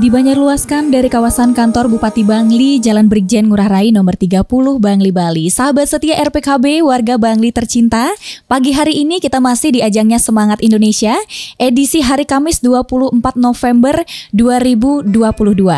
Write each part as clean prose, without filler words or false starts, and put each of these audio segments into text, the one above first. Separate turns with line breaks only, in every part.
Dibanjarluaskan dari kawasan kantor Bupati Bangli, Jalan Brigjen Ngurah Rai nomor 30 Bangli, Bali. Sahabat setia RPKB, warga Bangli tercinta, pagi hari ini kita masih di ajangnya Semangat Indonesia, edisi hari Kamis 24 November 2022.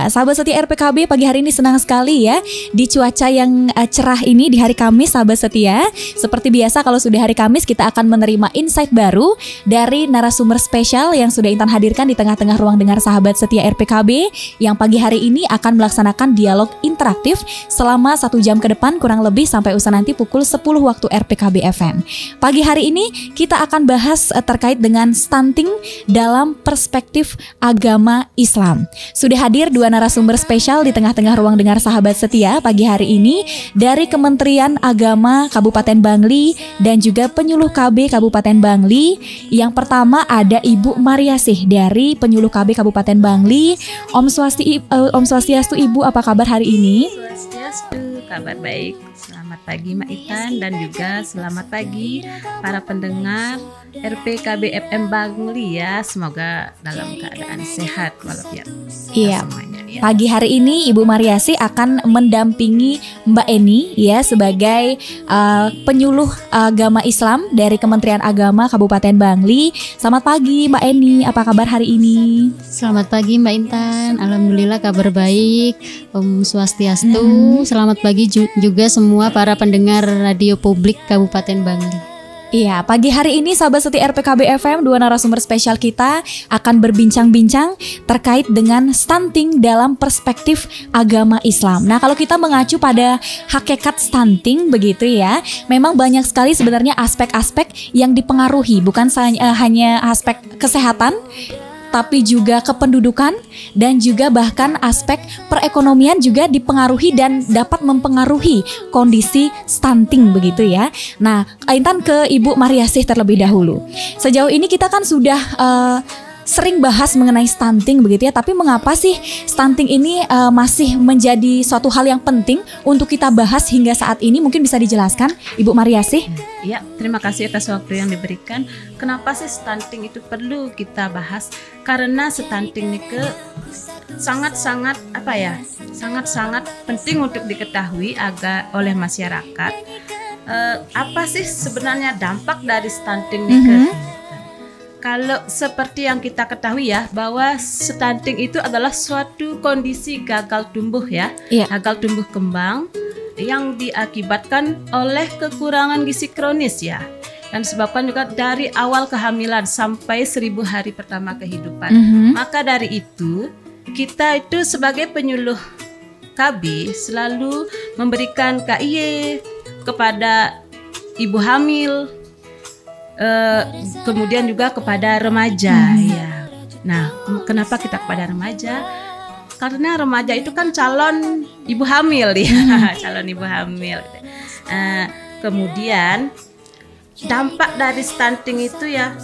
Sahabat setia RPKB, pagi hari ini senang sekali ya di cuaca yang cerah ini di hari Kamis, sahabat setia. Seperti biasa kalau sudah hari Kamis kita akan menerima insight baru dari narasumber spesial yang sudah Intan hadirkan di tengah-tengah ruang dengar sahabat setia RPKB, yang pagi hari ini akan melaksanakan dialog interaktif selama 1 jam ke depan kurang lebih sampai usai nanti pukul 10 waktu RPKB FM. Pagi hari ini kita akan bahas terkait dengan stunting dalam perspektif agama Islam. Sudah hadir 2 narasumber spesial di tengah-tengah ruang dengar sahabat setia pagi hari ini dari Kementerian Agama Kabupaten Bangli dan juga penyuluh KB Kabupaten Bangli. Yang pertama ada Ibu Mariasih dari penyuluh KB Kabupaten Bangli. Om Swastiastu Ibu, apa kabar hari ini?
Swastiastu, kabar baik. Selamat pagi Mak Itan dan juga selamat pagi para pendengar RPKB FM Bangli ya. Semoga dalam keadaan sehat walafiat.
Iya.
Semuanya, ya.
Pagi hari ini Ibu Mariasih akan mendampingi Mbak Eni ya sebagai penyuluh agama Islam dari Kementerian Agama Kabupaten Bangli. Selamat pagi Mbak Eni, apa kabar hari ini?
Selamat pagi Mbak Intan, alhamdulillah kabar baik. Om Swastiastu, selamat pagi juga semua para pendengar radio publik Kabupaten Bangli.
Iya, pagi hari ini sahabat setia RPKB FM, 2 narasumber spesial kita akan berbincang-bincang terkait dengan stunting dalam perspektif agama Islam. Nah, kalau kita mengacu pada hakikat stunting begitu ya, memang banyak sekali sebenarnya aspek-aspek yang dipengaruhi, bukan hanya aspek kesehatan, tapi juga kependudukan dan juga bahkan aspek perekonomian juga dipengaruhi dan dapat mempengaruhi kondisi stunting begitu ya. Nah, Intan ke Ibu Mariasih terlebih dahulu. Sejauh ini kita kan sudah sering bahas mengenai stunting begitu ya, tapi mengapa sih stunting ini masih menjadi suatu hal yang penting untuk kita bahas hingga saat ini? Mungkin bisa dijelaskan Ibu Mariasih?
Ya, terima kasih atas waktu yang diberikan. Kenapa sih stunting itu perlu kita bahas? Karena stunting ini sangat-sangat sangat-sangat penting untuk diketahui oleh masyarakat. Apa sih sebenarnya dampak dari stunting ini? Kalau seperti yang kita ketahui ya, bahwa stunting itu adalah suatu kondisi gagal tumbuh ya, gagal tumbuh kembang yang diakibatkan oleh kekurangan gizi kronis ya, dan disebabkan juga dari awal kehamilan sampai 1000 hari pertama kehidupan. Maka dari itu kita itu sebagai penyuluh KB selalu memberikan KIY kepada ibu hamil, kemudian juga kepada remaja ya. Nah, kenapa kita kepada remaja? Karena remaja itu kan calon ibu hamil ya, calon ibu hamil. Kemudian dampak dari stunting itu ya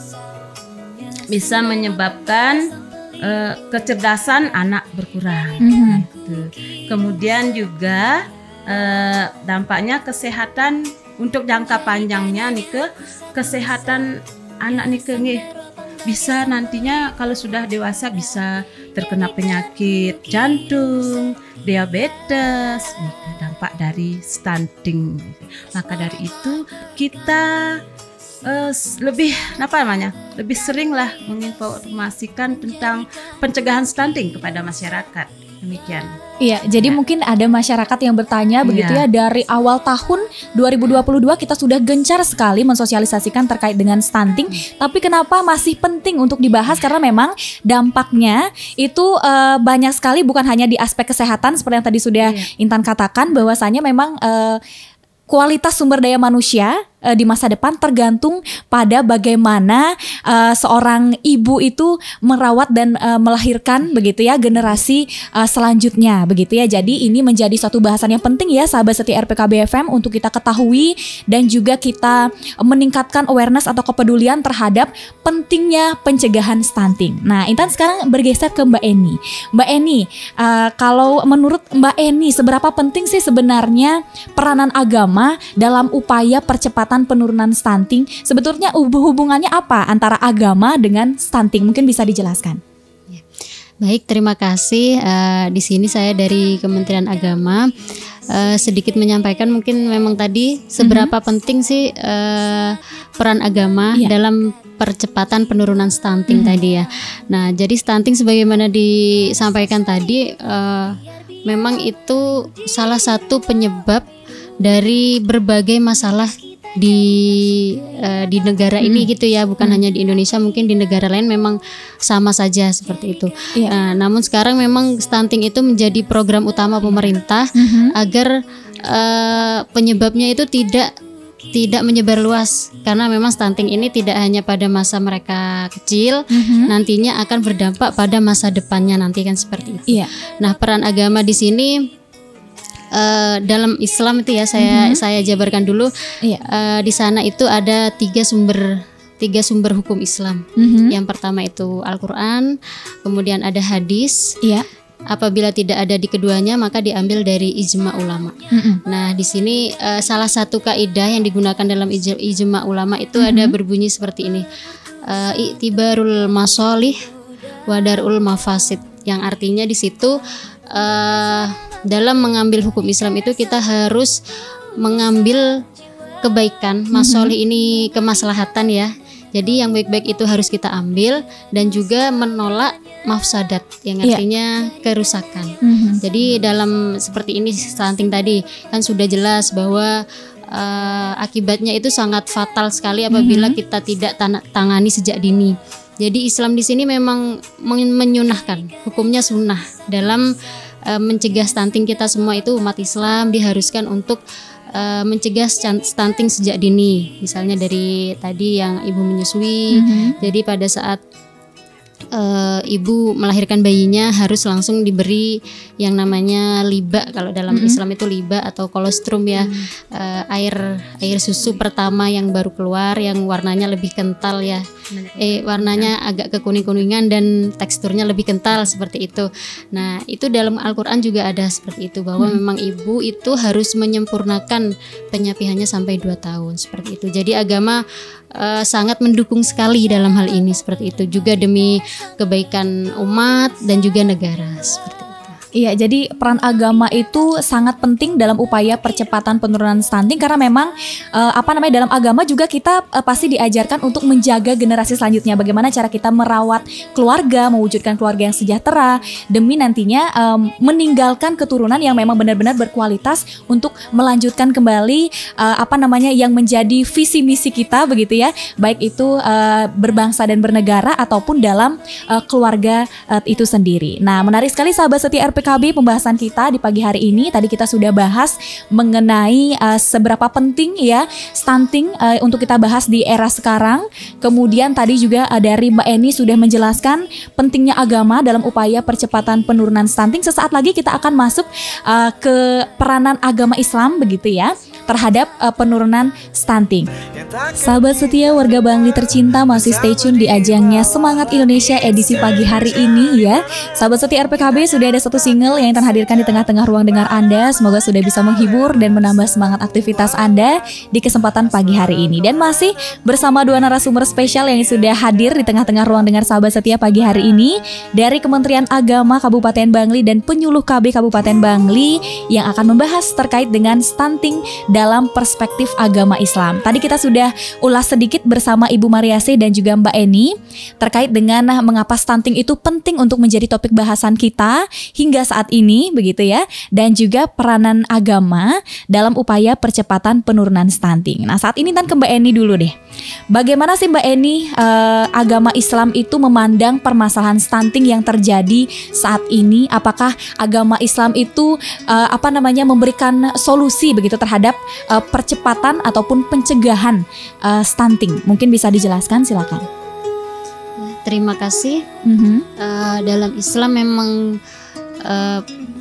bisa menyebabkan kecerdasan anak berkurang. Kemudian juga dampaknya kesehatan untuk jangka panjangnya nih kesehatan anak nih bisa nantinya kalau sudah dewasa bisa terkena penyakit jantung, diabetes, dampak dari stunting. Maka dari itu kita lebih seringlah menginformasikan tentang pencegahan stunting kepada masyarakat. Demikian.
Iya, jadi mungkin ada masyarakat yang bertanya begitu ya, dari awal tahun 2022 kita sudah gencar sekali mensosialisasikan terkait dengan stunting, tapi kenapa masih penting untuk dibahas? Karena memang dampaknya itu banyak sekali, bukan hanya di aspek kesehatan seperti yang tadi sudah Intan katakan, bahwasanya memang kualitas sumber daya manusia di masa depan tergantung pada bagaimana seorang ibu itu merawat dan melahirkan begitu ya generasi selanjutnya begitu ya. Jadi ini menjadi suatu bahasan yang penting ya sahabat setia RPKB FM untuk kita ketahui dan juga kita meningkatkan awareness atau kepedulian terhadap pentingnya pencegahan stunting. Nah, Intan sekarang bergeser ke Mbak Eni. Mbak Eni, kalau menurut Mbak Eni seberapa penting sih sebenarnya peranan agama dalam upaya percepatan penurunan stunting? Sebetulnya hubungannya apa antara agama dengan stunting? Mungkin bisa dijelaskan.
Baik, terima kasih. Di sini saya dari Kementerian Agama sedikit menyampaikan mungkin memang tadi seberapa penting sih peran agama dalam percepatan penurunan stunting tadi ya. Nah, jadi stunting sebagaimana disampaikan tadi memang itu salah satu penyebab dari berbagai masalah di negara ini gitu ya, bukan hanya di Indonesia, mungkin di negara lain memang sama saja seperti itu. Nah, namun sekarang memang stunting itu menjadi program utama pemerintah agar penyebabnya itu tidak menyebar luas, karena memang stunting ini tidak hanya pada masa mereka kecil, nantinya akan berdampak pada masa depannya nanti kan seperti itu. Nah, peran agama di sini dalam Islam itu ya saya jabarkan dulu. Di sana itu ada tiga sumber hukum Islam. Yang pertama itu Al-Quran, kemudian ada hadis. Apabila tidak ada di keduanya maka diambil dari ijma ulama. Nah, di sini salah satu kaidah yang digunakan dalam ijma ulama itu ada berbunyi seperti ini. I'tibarul masolih wa darul mafasid, yang artinya di situ dalam mengambil hukum Islam itu kita harus mengambil kebaikan, masolih ini kemaslahatan ya. Jadi yang baik-baik itu harus kita ambil, dan juga menolak mafsadat yang artinya kerusakan. Jadi dalam seperti ini stunting tadi kan sudah jelas bahwa akibatnya itu sangat fatal sekali apabila kita tidak tangani sejak dini. Jadi Islam di sini memang menyunahkan, hukumnya sunnah dalam mencegah stunting. Kita semua itu umat Islam diharuskan untuk mencegah stunting sejak dini. Misalnya dari tadi yang ibu menyusui, jadi pada saat ibu melahirkan bayinya harus langsung diberi yang namanya liba, kalau dalam Islam itu liba atau kolostrum ya, air susu pertama yang baru keluar yang warnanya lebih kental ya, warnanya agak kekuning-kuningan dan teksturnya lebih kental seperti itu. Nah, itu dalam Al-Quran juga ada seperti itu, bahwa memang ibu itu harus menyempurnakan penyapihannya sampai 2 tahun seperti itu. Jadi agama sangat mendukung sekali dalam hal ini seperti itu, juga demi kebaikan umat dan juga negara seperti itu.
Iya, jadi peran agama itu sangat penting dalam upaya percepatan penurunan stunting, karena memang dalam agama juga kita pasti diajarkan untuk menjaga generasi selanjutnya, bagaimana cara kita merawat keluarga, mewujudkan keluarga yang sejahtera demi nantinya meninggalkan keturunan yang memang benar-benar berkualitas untuk melanjutkan kembali yang menjadi visi misi kita begitu ya, baik itu berbangsa dan bernegara ataupun dalam keluarga itu sendiri. Nah, menarik sekali sahabat setia RPKB pembahasan kita di pagi hari ini. Tadi kita sudah bahas mengenai seberapa penting ya stunting untuk kita bahas di era sekarang. Kemudian tadi juga dari Mbak Eni sudah menjelaskan pentingnya agama dalam upaya percepatan penurunan stunting. Sesaat lagi kita akan masuk ke peranan agama Islam begitu ya terhadap penurunan stunting. Sahabat setia warga Bangli tercinta, masih stay tune di ajangnya Semangat Indonesia edisi pagi hari ini ya. Sahabat setia RPKB, sudah ada satu single yang terhadirkan di tengah-tengah ruang dengar Anda. Semoga sudah bisa menghibur dan menambah semangat aktivitas Anda di kesempatan pagi hari ini. Dan masih bersama dua narasumber spesial yang sudah hadir di tengah-tengah ruang dengar sahabat setia pagi hari ini, dari Kementerian Agama Kabupaten Bangli dan Penyuluh KB Kabupaten Bangli, yang akan membahas terkait dengan stunting dalam perspektif agama Islam. Tadi kita sudah ulas sedikit bersama Ibu Mariasi dan juga Mbak Eni terkait dengan mengapa stunting itu penting untuk menjadi topik bahasan kita hingga saat ini begitu ya, dan juga peranan agama dalam upaya percepatan penurunan stunting. Nah, saat ini kan ke Mbak Eni dulu deh. Bagaimana sih Mbak Eni agama Islam itu memandang permasalahan stunting yang terjadi saat ini? Apakah agama Islam itu memberikan solusi begitu terhadap percepatan ataupun pencegahan stunting? Mungkin bisa dijelaskan, silakan.
Terima kasih. Dalam Islam memang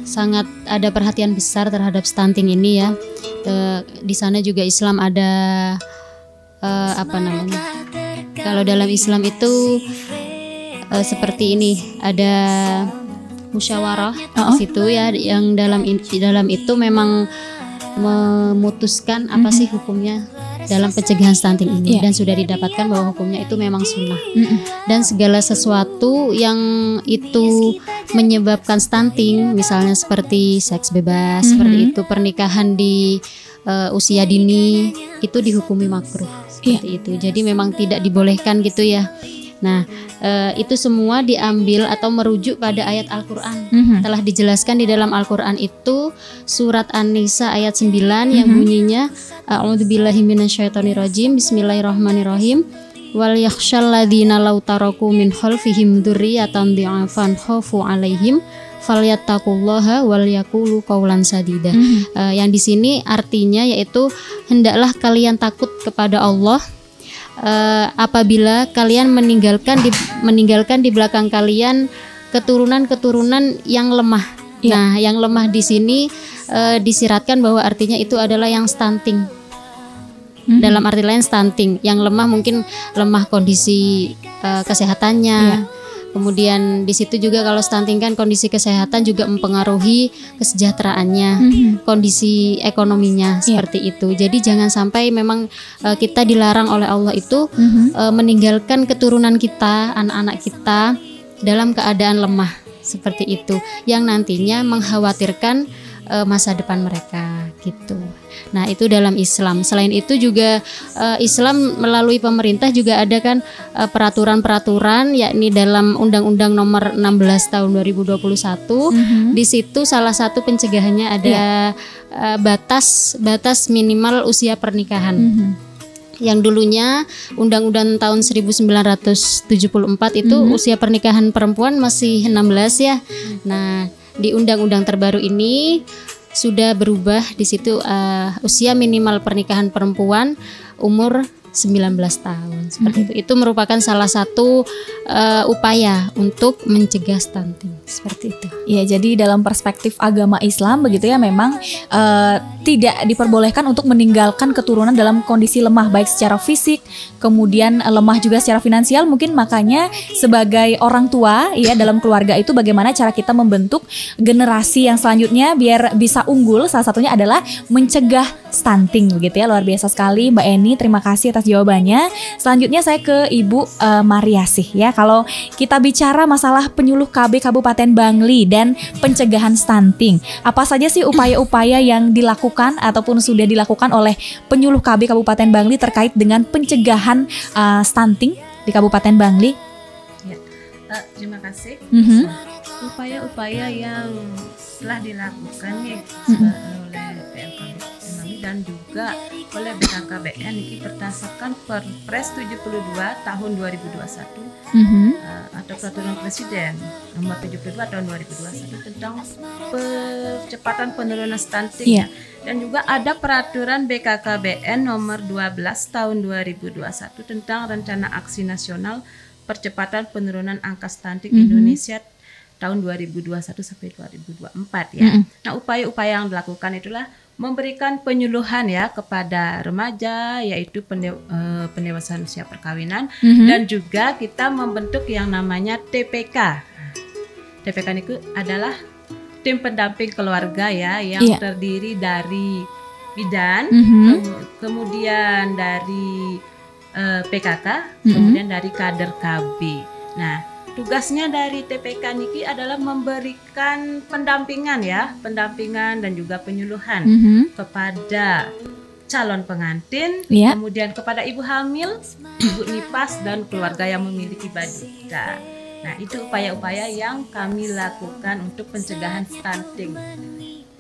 sangat ada perhatian besar terhadap stunting ini ya. Di sana juga Islam ada kalau dalam Islam itu seperti ini, ada musyawarah di situ ya, yang dalam itu memang memutuskan apa sih hukumnya dalam pencegahan stunting ini, dan sudah didapatkan bahwa hukumnya itu memang sunnah. Dan segala sesuatu yang itu menyebabkan stunting, misalnya seperti seks bebas, seperti itu, pernikahan di usia dini, itu dihukumi makruh seperti itu. Jadi memang tidak dibolehkan gitu ya. Nah, itu semua diambil atau merujuk pada ayat Al-Quran. Telah dijelaskan di dalam Al-Quran itu surat An-Nisa ayat 9 yang bunyinya A'udzubillahi minasyaitonirrajim, Bismillahirrahmanirrahim. Wal yakhshal ladzina law taraku min khalfihim dzurriyyatan dhi'afan khafu 'alaihim falyattaqullaha wal yaqulu qaulan sadida. Yang di sini artinya yaitu hendaklah kalian takut kepada Allah apabila kalian meninggalkan di belakang kalian keturunan yang lemah. Nah, yang lemah di sini disiratkan bahwa artinya itu adalah yang stunting. Dalam arti lain stunting, yang lemah mungkin lemah kondisi kesehatannya. Kemudian di situ juga kalau stunting kan kondisi kesehatan juga mempengaruhi kesejahteraannya, kondisi ekonominya seperti itu. Jadi jangan sampai memang kita dilarang oleh Allah itu meninggalkan keturunan kita, anak-anak kita dalam keadaan lemah seperti itu, yang nantinya mengkhawatirkan masa depan mereka gitu. Nah, itu dalam Islam. Selain itu juga Islam melalui pemerintah juga ada kan peraturan-peraturan, yakni dalam Undang-Undang Nomor 16 Tahun 2021. Di situ salah satu pencegahannya ada batas minimal usia pernikahan. Yang dulunya Undang-Undang tahun 1974 itu usia pernikahan perempuan masih 16 ya. Nah, di undang-undang terbaru ini sudah berubah, di situ usia minimal pernikahan perempuan umur 19 tahun seperti itu. Itu merupakan salah satu upaya untuk mencegah stunting seperti itu.
Ya, jadi dalam perspektif agama Islam begitu ya, memang tidak diperbolehkan untuk meninggalkan keturunan dalam kondisi lemah, baik secara fisik, kemudian lemah juga secara finansial. Mungkin makanya sebagai orang tua ya dalam keluarga itu bagaimana cara kita membentuk generasi yang selanjutnya biar bisa unggul. Salah satunya adalah mencegah stunting begitu ya. Luar biasa sekali Mbak Eni, terima kasih atas jawabannya. Selanjutnya saya ke Ibu Mariasih ya. Kalau kita bicara masalah penyuluh KB Kabupaten Bangli dan pencegahan stunting, apa saja sih upaya-upaya yang dilakukan ataupun sudah dilakukan oleh penyuluh KB Kabupaten Bangli terkait dengan pencegahan stunting di Kabupaten Bangli?
Ya, terima kasih. Upaya-upaya yang telah dilakukan nih oleh PMKB Bangli dan juga oleh BKKBN ini berdasarkan Perpres 72 tahun 2021 atau Peraturan Presiden nomor 72 tahun 2021 tentang percepatan penurunan stunting. Dan juga ada Peraturan BKKBN nomor 12 tahun 2021 tentang Rencana Aksi Nasional Percepatan Penurunan Angka Stunting Indonesia tahun 2021 sampai 2024 ya. Nah, upaya-upaya yang dilakukan itulah memberikan penyuluhan ya kepada remaja, yaitu pendewasaan usia perkawinan, dan juga kita membentuk yang namanya TPK. TPK itu adalah tim pendamping keluarga ya, yang terdiri dari bidan, kemudian dari PKK, kemudian dari kader KB. Nah, tugasnya dari TPK Niki adalah memberikan pendampingan dan juga penyuluhan kepada calon pengantin, kemudian kepada ibu hamil, ibu nifas, dan keluarga yang memiliki balita. Nah, itu upaya-upaya yang kami lakukan untuk pencegahan stunting.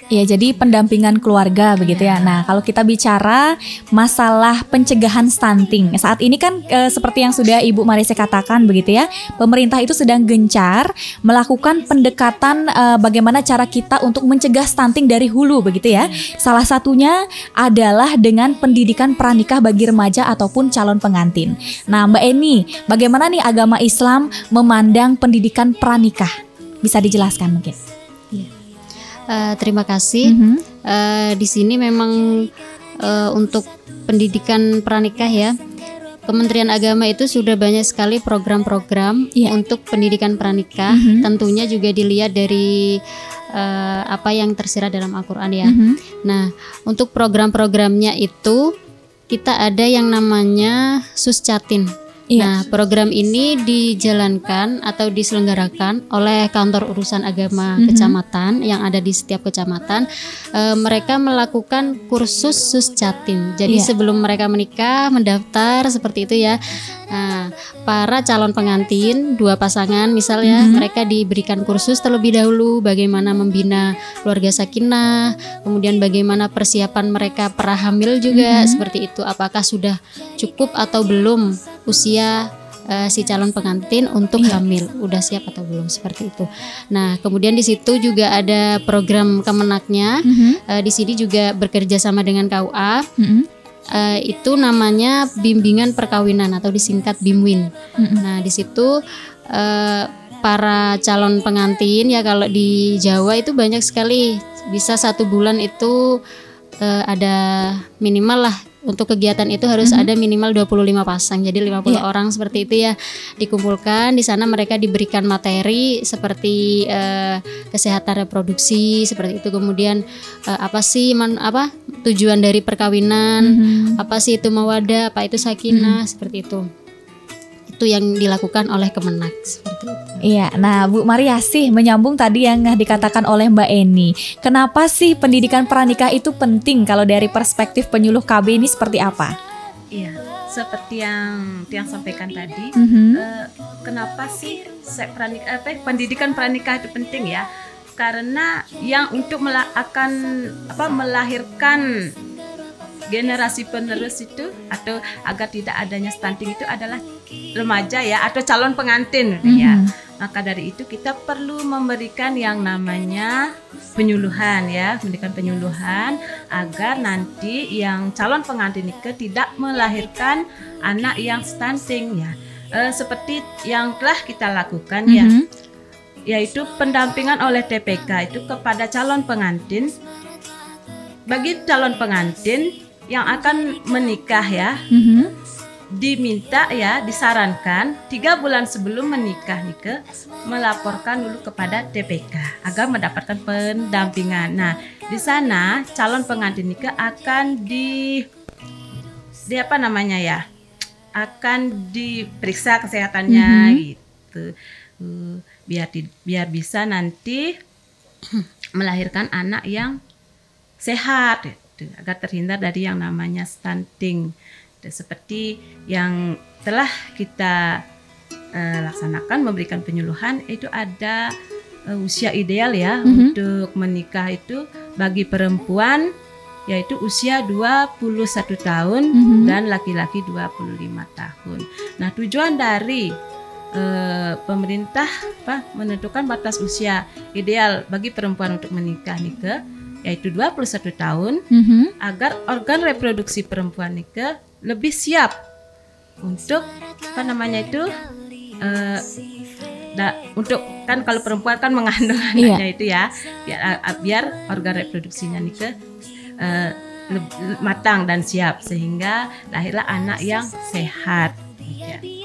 Ya, jadi pendampingan keluarga begitu ya. Nah, kalau kita bicara masalah pencegahan stunting, saat ini kan seperti yang sudah Ibu Marisa katakan begitu ya, pemerintah itu sedang gencar melakukan pendekatan bagaimana cara kita untuk mencegah stunting dari hulu begitu ya. Salah satunya adalah dengan pendidikan pranikah bagi remaja ataupun calon pengantin. Nah, Mbak Eni, bagaimana nih agama Islam memandang pendidikan pranikah? Bisa dijelaskan mungkin?
Terima kasih. Di sini memang untuk pendidikan pranikah ya, Kementerian Agama itu sudah banyak sekali program-program untuk pendidikan pranikah. Tentunya juga dilihat dari apa yang tersirat dalam Al-Quran ya. Nah, untuk program-programnya itu kita ada yang namanya Suscatin.
Iya.
Nah, program ini dijalankan atau diselenggarakan oleh kantor urusan agama kecamatan yang ada di setiap kecamatan. Mereka melakukan kursus Suscatin. Jadi sebelum mereka menikah mendaftar seperti itu ya. Nah, para calon pengantin, 2 pasangan misalnya, mereka diberikan kursus terlebih dahulu bagaimana membina keluarga sakinah, kemudian bagaimana persiapan mereka prahamil juga seperti itu. Apakah sudah cukup atau belum usia si calon pengantin untuk hamil, udah siap atau belum, seperti itu. Nah, kemudian di situ juga ada program Kemenaknya. Di sini juga bekerja sama dengan KUA. Itu namanya bimbingan perkawinan atau disingkat BIMWIN. Nah, di situ para calon pengantin ya, kalau di Jawa itu banyak sekali, bisa 1 bulan itu ada minimal lah. Untuk kegiatan itu harus ada minimal 25 pasang. Jadi 50 orang seperti itu ya, dikumpulkan di sana. Mereka diberikan materi seperti kesehatan reproduksi seperti itu. Kemudian apa sih tujuan dari perkawinan, apa sih itu mawadah, apa itu sakinah, seperti itu. Itu yang dilakukan oleh Kemenak seperti itu.
Iya, nah Bu Mariasih, menyambung tadi yang dikatakan oleh Mbak Eni, kenapa sih pendidikan pranikah itu penting? Kalau dari perspektif penyuluh KB ini seperti apa?
Iya, seperti yang sampaikan tadi, kenapa sih pendidikan pranikah itu penting ya? Karena yang untuk melahirkan generasi penerus itu, atau agar tidak adanya stunting itu adalah remaja ya, atau calon pengantin ya. Maka dari itu kita perlu memberikan yang namanya penyuluhan ya, memberikan penyuluhan agar nanti yang calon pengantin itu tidak melahirkan anak yang stunting ya. Seperti yang telah kita lakukan ya, yaitu pendampingan oleh TPK itu kepada calon pengantin. Bagi calon pengantin yang akan menikah ya, diminta ya, disarankan 3 bulan sebelum menikah nih melaporkan dulu kepada TPK agar mendapatkan pendampingan. Nah, di sana calon pengantin nikah akan akan diperiksa kesehatannya gitu, biar bisa nanti melahirkan anak yang sehat gitu, agar terhindar dari yang namanya stunting. Seperti yang telah kita laksanakan, memberikan penyuluhan, itu ada usia ideal ya untuk menikah itu bagi perempuan yaitu usia 21 tahun dan laki-laki 25 tahun. Nah, tujuan dari pemerintah menentukan batas usia ideal bagi perempuan untuk menikah yaitu 21 tahun agar organ reproduksi perempuan lebih siap untuk untuk kan kalau perempuan kan mengandung anaknya itu ya, biar organ reproduksinya matang dan siap sehingga lahirlah anak yang sehat.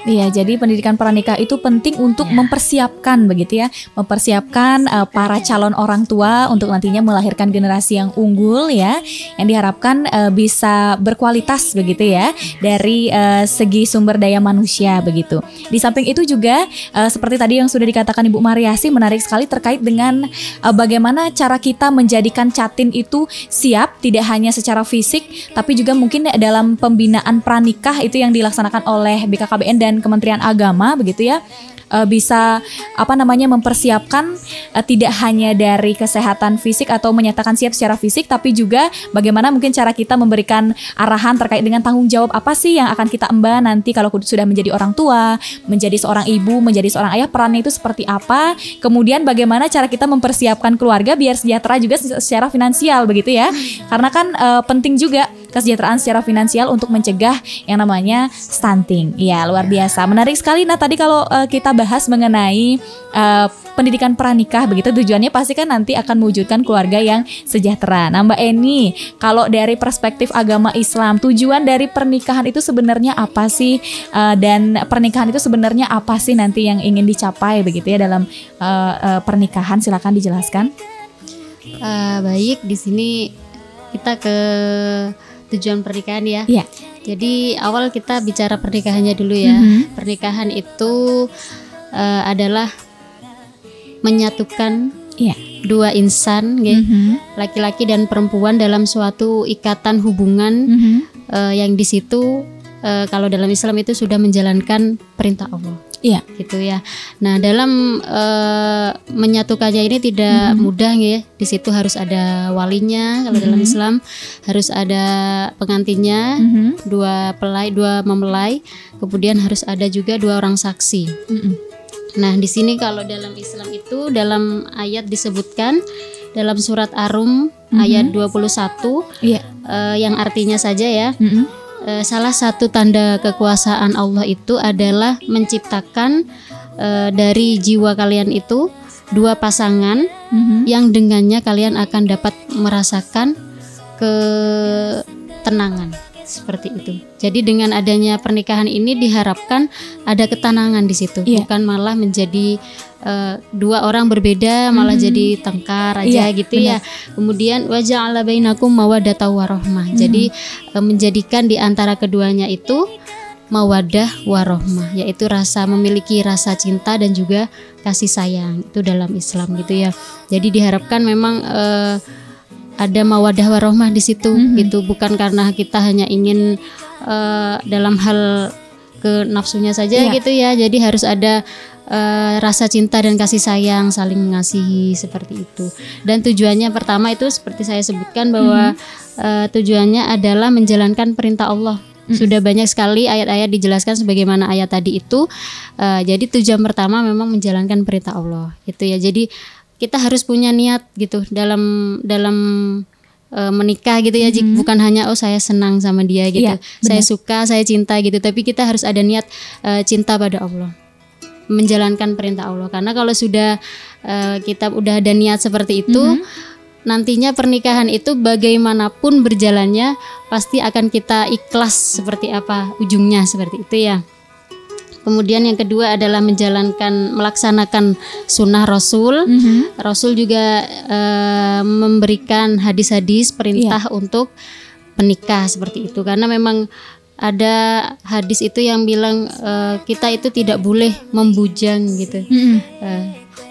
Iya, jadi pendidikan pranikah itu penting untuk mempersiapkan begitu ya, mempersiapkan para calon orang tua untuk nantinya melahirkan generasi yang unggul ya, yang diharapkan bisa berkualitas begitu ya dari segi sumber daya manusia begitu. Di samping itu juga seperti tadi yang sudah dikatakan Ibu Mariasih, menarik sekali terkait dengan bagaimana cara kita menjadikan catin itu siap, tidak hanya secara fisik tapi juga mungkin dalam pembinaan pranikah itu yang dilaksanakan oleh BKKBN dan Kementerian Agama begitu ya, bisa mempersiapkan tidak hanya dari kesehatan fisik atau menyatakan siap secara fisik, tapi juga bagaimana mungkin cara kita memberikan arahan terkait dengan tanggung jawab apa sih yang akan kita emban nanti kalau sudah menjadi orang tua, menjadi seorang ibu, menjadi seorang ayah, perannya itu seperti apa, kemudian bagaimana cara kita mempersiapkan keluarga biar sejahtera juga secara finansial begitu ya, karena kan penting juga kesejahteraan secara finansial untuk mencegah yang namanya stunting. Ya, luar biasa, menarik sekali. Nah, tadi kalau kita bahas mengenai pendidikan pranikah begitu, tujuannya pasti kan nanti akan mewujudkan keluarga yang sejahtera. Nah, Mbak Eni, kalau dari perspektif agama Islam, tujuan dari pernikahan itu sebenarnya apa sih? Dan pernikahan itu sebenarnya apa sih nanti yang ingin dicapai begitu ya dalam pernikahan? Silakan dijelaskan.
Baik, di sini kita ke tujuan pernikahan ya.
Iya.
Jadi awal kita bicara pernikahannya dulu ya. Pernikahan itu adalah menyatukan dua insan, laki-laki dan perempuan dalam suatu ikatan hubungan yang di situ kalau dalam Islam itu sudah menjalankan perintah Allah. Gitu ya. Nah, dalam menyatukannya ini tidak mudah ya. Di situ harus ada walinya. Kalau dalam Islam harus ada pengantinnya, dua mempelai, kemudian harus ada juga 2 orang saksi. Nah, di sini kalau dalam Islam itu dalam ayat disebutkan dalam surat Ar-Rum ayat 21 yang artinya saja ya. Salah satu tanda kekuasaan Allah itu adalah menciptakan dari jiwa kalian itu 2 pasangan yang dengannya kalian akan dapat merasakan ketenangan. Seperti itu. Jadi dengan adanya pernikahan ini diharapkan ada ketenangan di situ, bukan malah menjadi 2 orang berbeda malah jadi tengkar aja gitu ya. Kemudian wa ja'ala bainakum mawaddatan warahmah. Jadi menjadikan di antara keduanya itu mawaddah warahmah, yaitu memiliki rasa cinta dan juga kasih sayang. Itu dalam Islam gitu ya. Jadi diharapkan memang ada mawadah warahmah di situ gitu, bukan karena kita hanya ingin dalam hal ke nafsunya saja gitu ya. Jadi harus ada rasa cinta dan kasih sayang, saling mengasihi seperti itu. Dan tujuannya pertama itu seperti saya sebutkan bahwa tujuannya adalah menjalankan perintah Allah. Sudah banyak sekali ayat-ayat dijelaskan sebagaimana ayat tadi itu. Jadi tujuan pertama memang menjalankan perintah Allah gitu ya. Jadi kita harus punya niat gitu dalam menikah gitu ya. Bukan hanya saya senang sama dia gitu, saya suka, saya cinta gitu, tapi kita harus ada niat cinta pada Allah, menjalankan perintah Allah. Karena kalau sudah kita udah ada niat seperti itu, nantinya pernikahan itu bagaimanapun berjalannya pasti akan kita ikhlas seperti apa ujungnya, seperti itu ya. Kemudian yang kedua adalah melaksanakan sunnah Rasul. Rasul juga memberikan hadis-hadis perintah untuk menikah seperti itu. Karena memang ada hadis itu yang bilang kita itu tidak boleh membujang gitu.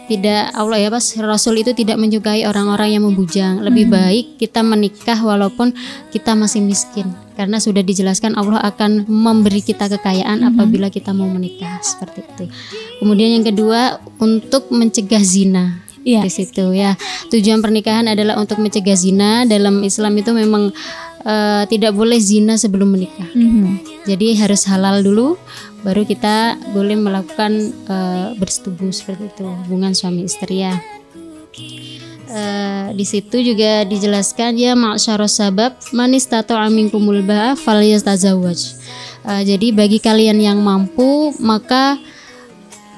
Tidak, Allah ya Rasul itu tidak menyukai orang-orang yang membujang. Lebih baik kita menikah walaupun kita masih miskin, karena sudah dijelaskan Allah akan memberi kita kekayaan apabila kita mau menikah seperti itu. Kemudian yang kedua untuk mencegah zina. Di situ ya. Tujuan pernikahan adalah untuk mencegah zina. Dalam Islam itu memang tidak boleh zina sebelum menikah. Jadi harus halal dulu, baru kita boleh melakukan bersetubuh seperti itu, hubungan suami istri ya. Di situ juga dijelaskan ya ma'syaros sabab man istata'a minkumul ba'a falyatazawwaj. Jadi bagi kalian yang mampu maka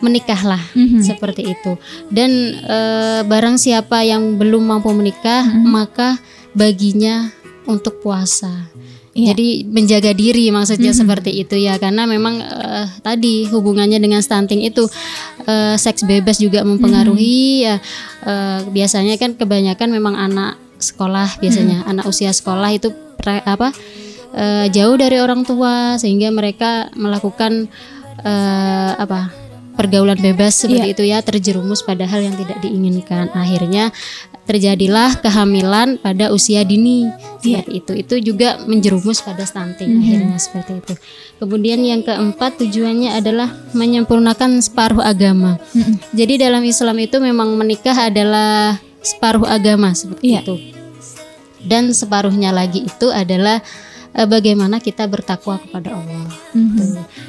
menikahlah, seperti itu. Dan barang siapa yang belum mampu menikah maka baginya untuk puasa. Jadi menjaga diri maksudnya seperti itu ya, karena memang tadi hubungannya dengan stunting itu seks bebas juga mempengaruhi ya. Biasanya kan kebanyakan memang anak sekolah, biasanya anak usia sekolah itu jauh dari orang tua sehingga mereka melakukan pergaulan bebas seperti itu ya, terjerumus pada hal yang tidak diinginkan. Akhirnya terjadilah kehamilan pada usia dini seperti itu. Itu juga menjerumus pada stunting akhirnya seperti itu. Kemudian yang keempat tujuannya adalah menyempurnakan separuh agama. Jadi dalam Islam itu memang menikah adalah separuh agama seperti itu. Dan separuhnya lagi itu adalah bagaimana kita bertakwa kepada Allah.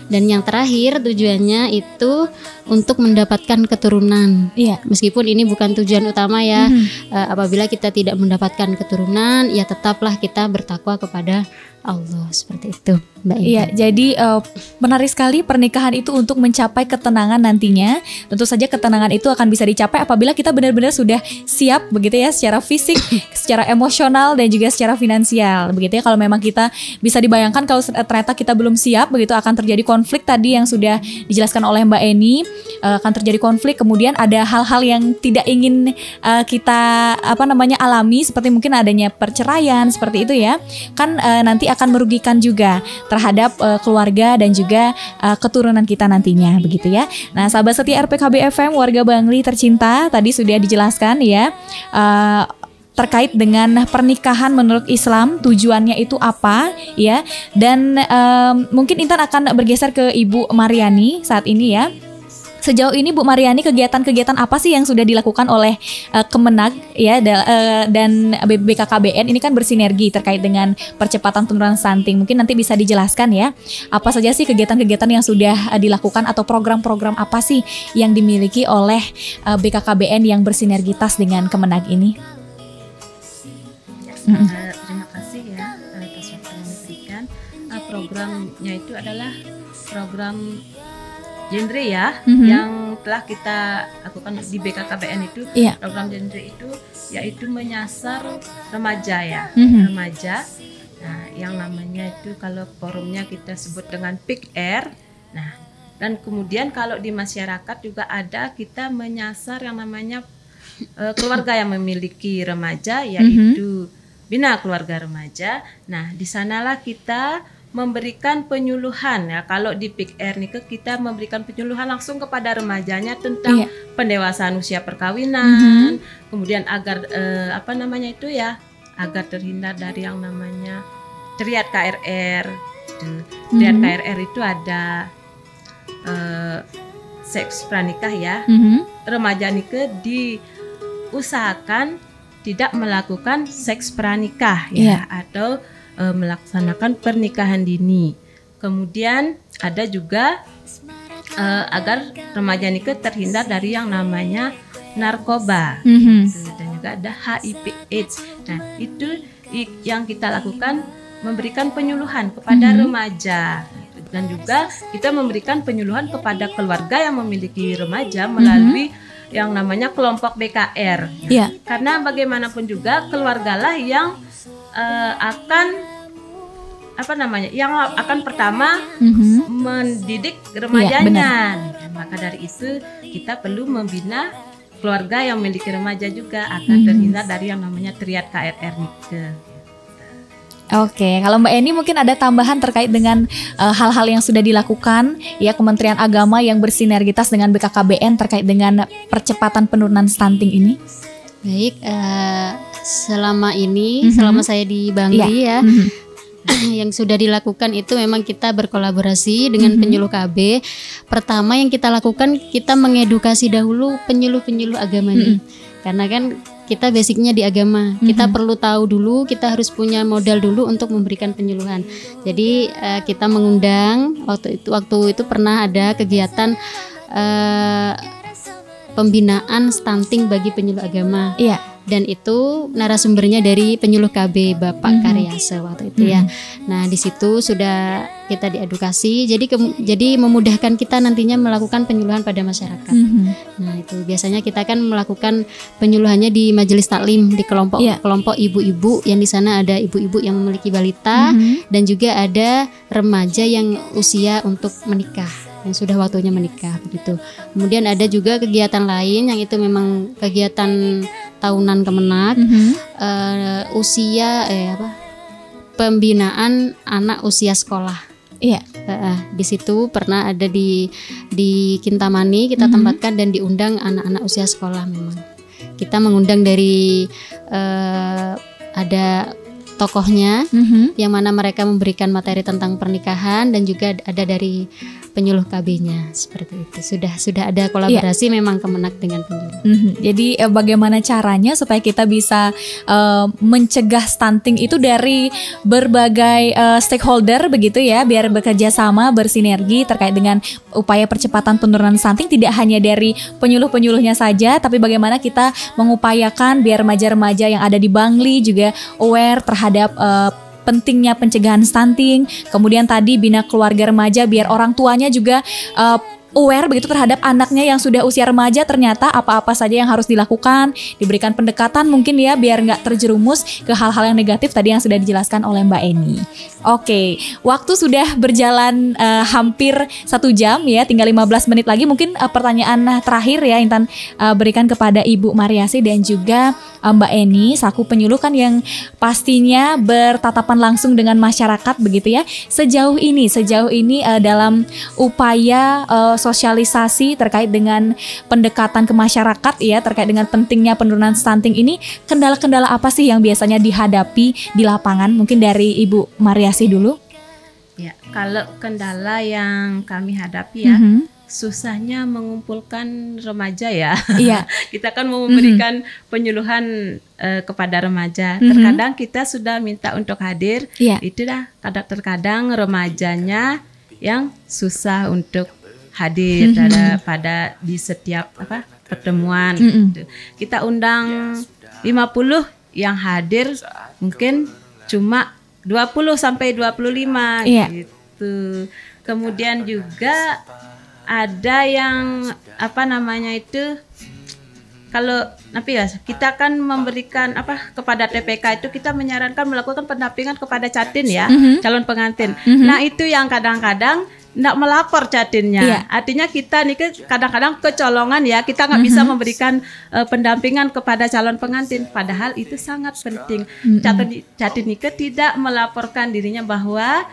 Dan yang terakhir tujuannya itu untuk mendapatkan keturunan. Meskipun ini bukan tujuan utama ya. Apabila kita tidak mendapatkan keturunan, ya tetaplah kita bertakwa kepada Allah seperti itu, Mbak Intan.
Iya, jadi menarik sekali pernikahan itu untuk mencapai ketenangan nantinya. Tentu saja ketenangan itu akan bisa dicapai apabila kita benar-benar sudah siap begitu ya, secara fisik, secara emosional dan juga secara finansial. Begitu ya, kalau memang kita bisa dibayangkan kalau ternyata kita belum siap, begitu akan terjadi konflik tadi yang sudah dijelaskan oleh Mbak Eni, akan terjadi konflik, kemudian ada hal-hal yang tidak ingin kita alami, seperti mungkin adanya perceraian seperti itu ya. Kan nanti akan merugikan juga. terhadap keluarga dan juga keturunan kita nantinya begitu ya. Nah, sahabat setia RPKB FM warga Bangli tercinta, tadi sudah dijelaskan ya terkait dengan pernikahan menurut Islam, tujuannya itu apa ya. Dan mungkin Intan akan bergeser ke Ibu Mariani saat ini ya. Sejauh ini Bu Mariani, kegiatan-kegiatan apa sih yang sudah dilakukan oleh Kemenag ya dan BKKBN ini kan bersinergi terkait dengan percepatan penurunan stunting. Mungkin nanti bisa dijelaskan ya, apa saja sih kegiatan-kegiatan yang sudah dilakukan atau program-program apa sih yang dimiliki oleh BKKBN yang bersinergitas dengan Kemenag ini?
Terima kasih ya atas waktu yang diberikan. Programnya itu adalah program genre ya, yang telah kita lakukan di BKKBN itu. Program genre itu yaitu menyasar remaja ya, remaja. Nah, yang namanya itu kalau forumnya kita sebut dengan Peak Air. Nah, dan kemudian kalau di masyarakat juga ada, kita menyasar yang namanya keluarga yang memiliki remaja, yaitu Bina Keluarga Remaja. Nah, di sanalah kita memberikan penyuluhan ya. Kalau di Peak Air nih kita memberikan penyuluhan langsung kepada remajanya tentang pendewasaan usia perkawinan, kemudian agar agar terhindar dari yang namanya triad KRR. Triad KRR itu ada seks pranikah ya. Remaja nikah diusahakan tidak melakukan seks pranikah ya, atau melaksanakan pernikahan dini. Kemudian ada juga agar remaja nikah terhindar dari yang namanya narkoba, dan juga ada HIV/AIDS. Nah, itu yang kita lakukan, memberikan penyuluhan kepada remaja, dan juga kita memberikan penyuluhan kepada keluarga yang memiliki remaja melalui yang namanya kelompok BKR. Karena bagaimanapun juga keluargalah yang yang akan pertama mendidik remajanya. Maka dari itu kita perlu membina keluarga yang memiliki remaja juga akan terhindar dari yang namanya triad KRR nikah.
Oke, kalau Mbak Eni mungkin ada tambahan terkait dengan hal-hal yang sudah dilakukan ya Kementerian Agama yang bersinergitas dengan BKKBN terkait dengan percepatan penurunan stunting ini. Baik,
selama ini selama saya di Bangli yang sudah dilakukan itu memang kita berkolaborasi dengan penyuluh KB. Pertama yang kita lakukan, kita mengedukasi dahulu penyuluh-penyuluh agama ini. Karena kan kita basicnya di agama, kita perlu tahu dulu, kita harus punya modal dulu untuk memberikan penyuluhan. Jadi kita mengundang waktu itu pernah ada kegiatan pembinaan stunting bagi penyuluh agama. Dan itu narasumbernya dari penyuluh KB Bapak Karyase waktu itu ya. Nah, di situ sudah kita diedukasi, jadi memudahkan kita nantinya melakukan penyuluhan pada masyarakat. Nah, itu biasanya kita kan melakukan penyuluhannya di majelis taklim, di kelompok ibu-ibu, yang di sana ada ibu-ibu yang memiliki balita dan juga ada remaja yang usia untuk menikah, yang sudah waktunya menikah begitu. Kemudian ada juga kegiatan lain yang itu memang kegiatan tahunan Kemenag, pembinaan anak usia sekolah. Di situ pernah ada di Kintamani kita tempatkan dan diundang anak-anak usia sekolah. Memang kita mengundang dari ada tokohnya yang mana mereka memberikan materi tentang pernikahan, dan juga ada dari penyuluh KB-nya seperti itu. Sudah ada kolaborasi memang Kemenag dengan penyuluh.
Jadi bagaimana caranya supaya kita bisa mencegah stunting itu dari berbagai stakeholder begitu ya, biar bekerja sama, bersinergi terkait dengan upaya percepatan penurunan stunting, tidak hanya dari penyuluh-penyuluhnya saja, tapi bagaimana kita mengupayakan biar remaja-remaja yang ada di Bangli juga aware terhadap pentingnya pencegahan stunting. Kemudian tadi bina keluarga remaja biar orang tuanya juga aware begitu terhadap anaknya yang sudah usia remaja, ternyata apa-apa saja yang harus dilakukan, diberikan pendekatan mungkin ya biar nggak terjerumus ke hal-hal yang negatif tadi yang sudah dijelaskan oleh Mbak Eni. Oke, waktu sudah berjalan hampir 1 jam ya, tinggal 15 menit lagi. Mungkin pertanyaan terakhir ya Intan berikan kepada Ibu Mariasi dan juga Mbak Eni selaku penyuluh kan yang pastinya bertatapan langsung dengan masyarakat begitu ya. Sejauh ini dalam upaya sosialisasi terkait dengan pendekatan ke masyarakat ya, terkait dengan pentingnya penurunan stunting ini, kendala-kendala apa sih yang biasanya dihadapi di lapangan? Mungkin dari Ibu Mariasi dulu.
Ya, kalau kendala yang kami hadapi ya, susahnya mengumpulkan remaja ya. Iya. Kita kan mau memberikan penyuluhan kepada remaja. Terkadang kita sudah minta untuk hadir, itu dah terkadang remajanya yang susah untuk hadir pada di setiap pertemuan. Gitu. Kita undang 50 yang hadir mungkin cuma 20 sampai 25 gitu. Kemudian juga ada yang kalau kita kan memberikan kepada TPK itu kita menyarankan melakukan pendampingan kepada catin ya, calon pengantin. Nah, itu yang kadang-kadang nggak melapor catinnya. Artinya kita nih kadang-kadang kecolongan ya, kita nggak bisa memberikan pendampingan kepada calon pengantin. Padahal itu sangat penting. Catin nikah tidak melaporkan dirinya bahwa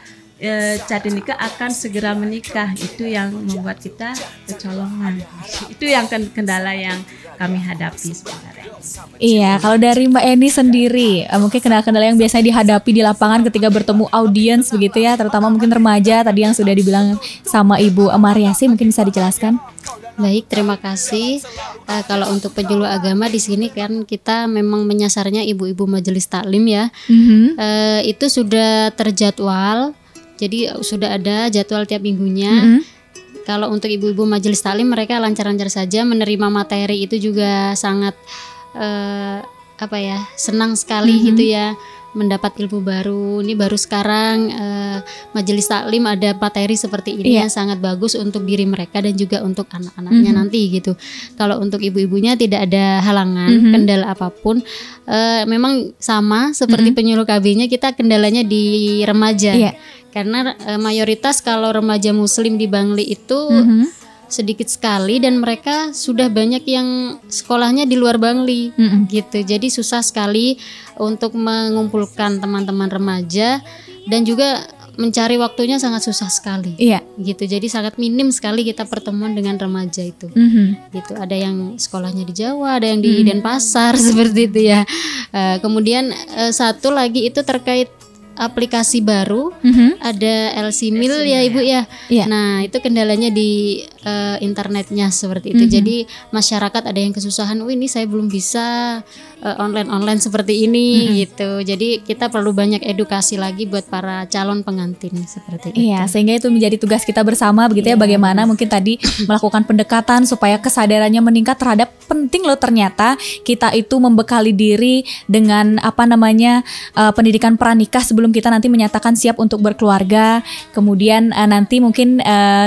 catin nikah akan segera menikah. Itu yang membuat kita kecolongan. Itu yang kendala yang kami hadapi sebenarnya.
Iya, kalau dari Mbak Eni sendiri, mungkin kendala-kendala yang biasanya dihadapi di lapangan ketika bertemu audiens begitu ya, terutama mungkin remaja tadi yang sudah dibilang sama Ibu Mariasi, mungkin bisa dijelaskan?
Baik, terima kasih. Kalau untuk penyuluh agama di sini kan kita memang menyasarnya ibu-ibu majelis taklim ya. Itu sudah terjadwal, jadi sudah ada jadwal tiap minggunya. Kalau untuk ibu-ibu majelis taklim mereka lancar-lancar saja menerima materi, itu juga sangat senang sekali gitu ya, mendapat ilmu baru. Ini baru sekarang majelis taklim ada materi seperti ini yang sangat bagus untuk diri mereka dan juga untuk anak-anaknya nanti gitu. Kalau untuk ibu-ibunya tidak ada halangan, kendala apapun. Memang sama seperti penyuluh KB-nya, kita kendalanya di remaja. Karena mayoritas kalau remaja muslim di Bangli itu sedikit sekali dan mereka sudah banyak yang sekolahnya di luar Bangli gitu. Jadi susah sekali untuk mengumpulkan teman-teman remaja dan juga mencari waktunya sangat susah sekali. Gitu. Jadi sangat minim sekali kita pertemuan dengan remaja itu. Gitu. Ada yang sekolahnya di Jawa, ada yang di Denpasar seperti itu ya. Kemudian satu lagi itu terkait aplikasi baru, ada LC-Mil ya Ibu ya. Nah, itu kendalanya di internetnya seperti itu. Jadi masyarakat ada yang kesusahan, ini saya belum bisa online seperti ini gitu. Jadi kita perlu banyak edukasi lagi buat para calon pengantin seperti itu.
Iya, sehingga itu menjadi tugas kita bersama begitu ya, bagaimana mungkin tadi melakukan pendekatan supaya kesadarannya meningkat terhadap penting loh ternyata kita itu membekali diri dengan pendidikan pranikah sebelum kita nanti menyatakan siap untuk berkeluarga. Kemudian nanti mungkin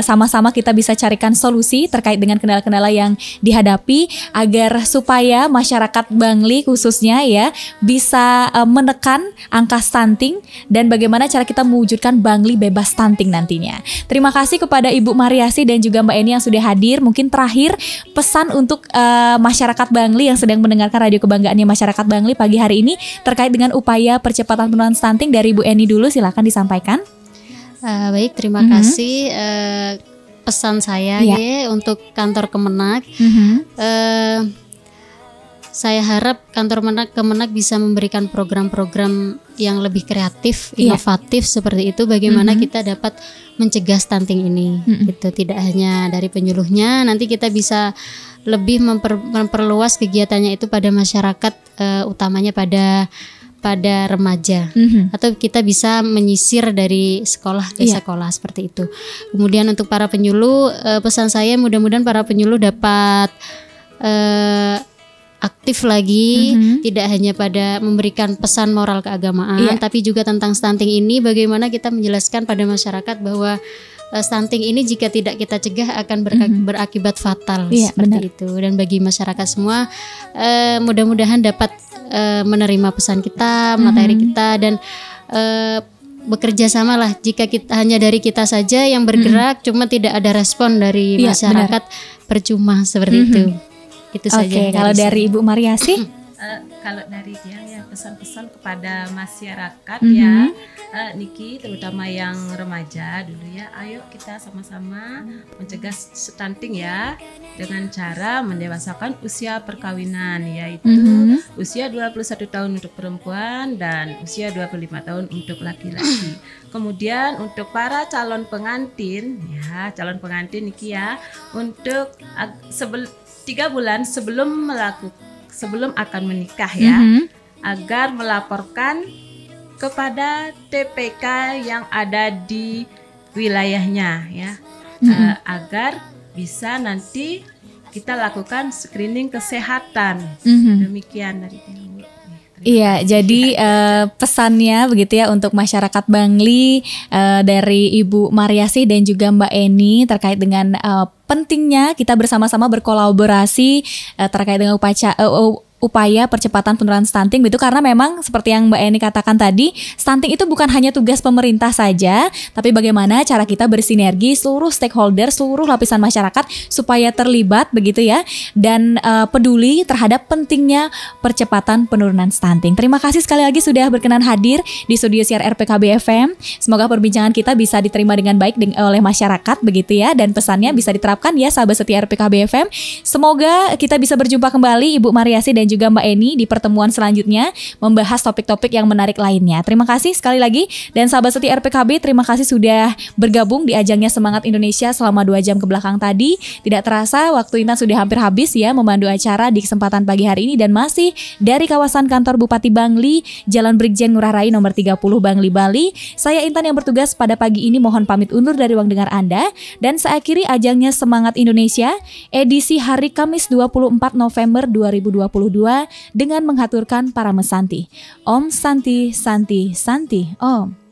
sama-sama kita bisa carikan solusi terkait dengan kendala-kendala yang dihadapi agar supaya masyarakat Bangli khususnya ya bisa menekan angka stunting dan bagaimana cara kita mewujudkan Bangli bebas stunting nantinya. Terima kasih kepada Ibu Mariasi dan juga Mbak Eni yang sudah hadir. Mungkin terakhir pesan untuk masyarakat Bangli yang sedang mendengarkan Radio Kebanggaannya Masyarakat Bangli pagi hari ini terkait dengan upaya percepatan penurunan stunting dari Ibu Eni dulu, silakan disampaikan.
Baik, terima kasih. Pesan saya untuk kantor Kemenak, saya harap kantor Kemenak bisa memberikan program-program yang lebih kreatif, inovatif seperti itu. Bagaimana kita dapat mencegah stunting ini, gitu. Tidak hanya dari penyuluhnya, nanti kita bisa lebih memperluas kegiatannya itu pada masyarakat, utamanya pada remaja, atau kita bisa menyisir dari sekolah ke sekolah seperti itu. Kemudian untuk para penyuluh, pesan saya mudah-mudahan para penyuluh dapat aktif lagi, tidak hanya pada memberikan pesan moral keagamaan, tapi juga tentang stunting ini bagaimana kita menjelaskan pada masyarakat bahwa stunting ini jika tidak kita cegah akan berakibat fatal,
Iya,
seperti
benar.
itu. Dan bagi masyarakat semua mudah-mudahan dapat menerima pesan kita, materi kita, dan bekerja sama lah. Jika kita hanya dari kita saja yang bergerak, cuma tidak ada respon dari
Iya,
masyarakat, percuma seperti itu. Itu saja.
Oke, kalau dari Ibu Mariasi?
Kalau dari dia ya pesan-pesan kepada masyarakat
Mhm.
ya, Niki terutama yang remaja dulu ya, ayo kita sama-sama mencegah stunting ya dengan cara mendewasakan usia perkawinan, yaitu usia 21 tahun untuk perempuan dan usia 25 tahun untuk laki-laki. Kemudian untuk para calon pengantin Niki ya, untuk 3 bulan sebelum akan menikah ya, agar melaporkan kepada TPK yang ada di wilayahnya ya, agar bisa nanti kita lakukan screening kesehatan. Demikian dari Ibu.
Iya, jadi pesannya begitu ya untuk masyarakat Bangli dari Ibu Mariasi dan juga Mbak Eni terkait dengan pentingnya kita bersama-sama berkolaborasi terkait dengan upaya percepatan penurunan stunting begitu, karena memang seperti yang Mbak Eni katakan tadi, stunting itu bukan hanya tugas pemerintah saja, tapi bagaimana cara kita bersinergi seluruh stakeholder, seluruh lapisan masyarakat supaya terlibat begitu ya, dan peduli terhadap pentingnya percepatan penurunan stunting. Terima kasih sekali lagi sudah berkenan hadir di studio siar RPKB FM. Semoga perbincangan kita bisa diterima dengan baik oleh masyarakat begitu ya, dan pesannya bisa diterapkan ya sahabat setia RPKB FM. Semoga kita bisa berjumpa kembali Ibu Mariasi dan juga Mbak Eni di pertemuan selanjutnya membahas topik-topik yang menarik lainnya. Terima kasih sekali lagi, dan sahabat setia RPKB, terima kasih sudah bergabung di ajangnya Semangat Indonesia selama 2 jam ke belakang tadi. Tidak terasa waktu Intan sudah hampir habis ya memandu acara di kesempatan pagi hari ini, dan masih dari kawasan kantor Bupati Bangli, Jalan Brigjen Ngurah Rai nomor 30 Bangli, Bali. Saya Intan yang bertugas pada pagi ini mohon pamit undur dari ruang dengar Anda, dan saya akhiri ajangnya Semangat Indonesia edisi hari Kamis 24 November 2022 dengan menghaturkan para mesanti. Om Santi Santi Santi Om.